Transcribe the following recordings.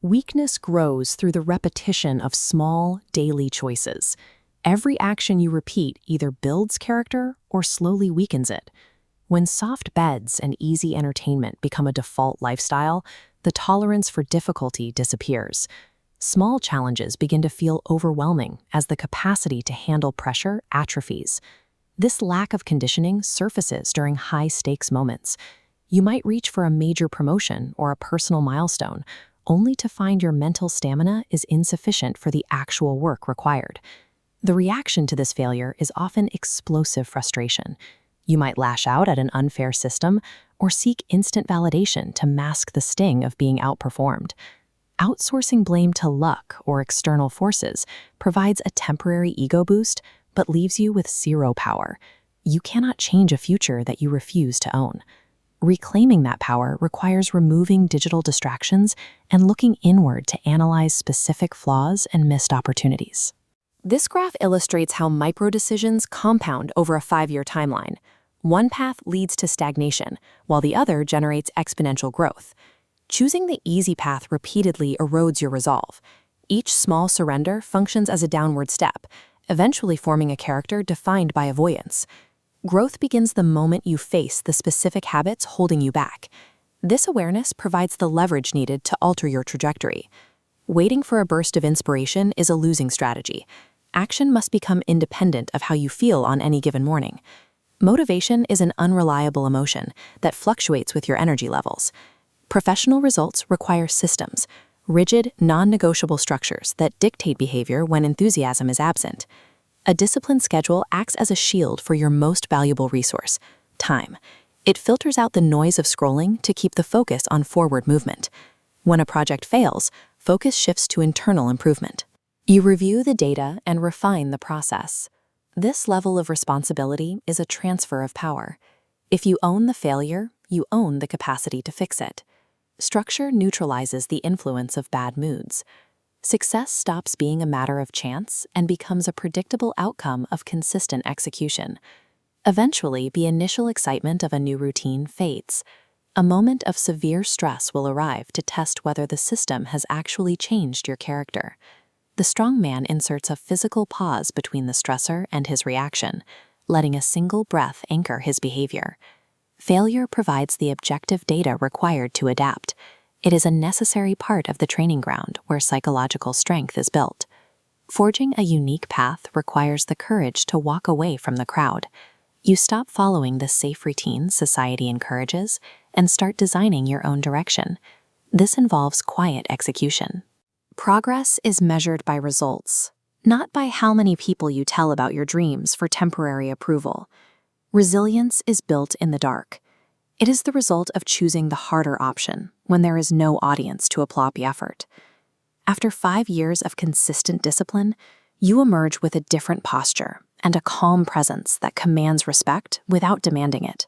Weakness grows through the repetition of small, daily choices. Every action you repeat either builds character or slowly weakens it. When soft beds and easy entertainment become a default lifestyle, the tolerance for difficulty disappears. Small challenges begin to feel overwhelming as the capacity to handle pressure atrophies. This lack of conditioning surfaces during high-stakes moments. You might reach for a major promotion or a personal milestone, only to find your mental stamina is insufficient for the actual work required. The reaction to this failure is often explosive frustration. You might lash out at an unfair system or seek instant validation to mask the sting of being outperformed. Outsourcing blame to luck or external forces provides a temporary ego boost, but leaves you with zero power. You cannot change a future that you refuse to own. Reclaiming that power requires removing digital distractions and looking inward to analyze specific flaws and missed opportunities. This graph illustrates how micro-decisions compound over a 5-year timeline. One path leads to stagnation, while the other generates exponential growth. Choosing the easy path repeatedly erodes your resolve. Each small surrender functions as a downward step, eventually forming a character defined by avoidance. Growth begins the moment you face the specific habits holding you back. This awareness provides the leverage needed to alter your trajectory. Waiting for a burst of inspiration is a losing strategy. Action must become independent of how you feel on any given morning. Motivation is an unreliable emotion that fluctuates with your energy levels. Professional results require systems, rigid, non-negotiable structures that dictate behavior when enthusiasm is absent. A disciplined schedule acts as a shield for your most valuable resource, time. It filters out the noise of scrolling to keep the focus on forward movement. When a project fails, focus shifts to internal improvement. You review the data and refine the process. This level of responsibility is a transfer of power. If you own the failure, you own the capacity to fix it. Structure neutralizes the influence of bad moods. Success stops being a matter of chance and becomes a predictable outcome of consistent execution. Eventually, the initial excitement of a new routine fades. A moment of severe stress will arrive to test whether the system has actually changed your character. The strong man inserts a physical pause between the stressor and his reaction, letting a single breath anchor his behavior. Failure provides the objective data required to adapt. It is a necessary part of the training ground where psychological strength is built. Forging a unique path requires the courage to walk away from the crowd. You stop following the safe routines society encourages and start designing your own direction. This involves quiet execution. Progress is measured by results, not by how many people you tell about your dreams for temporary approval. Resilience is built in the dark. It is the result of choosing the harder option when there is no audience to applaud the effort. After 5 years of consistent discipline, you emerge with a different posture and a calm presence that commands respect without demanding it.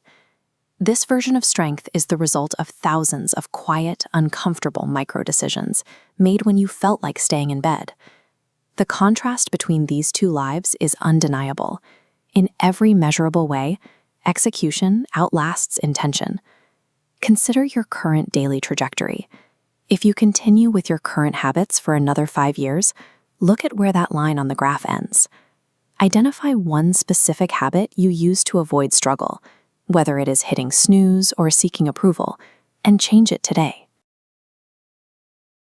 This version of strength is the result of thousands of quiet, uncomfortable micro-decisions made when you felt like staying in bed. The contrast between these two lives is undeniable. In every measurable way, execution outlasts intention. Consider your current daily trajectory. If you continue with your current habits for another 5 years, look at where that line on the graph ends. Identify one specific habit you use to avoid struggle, whether it is hitting snooze or seeking approval, and change it today.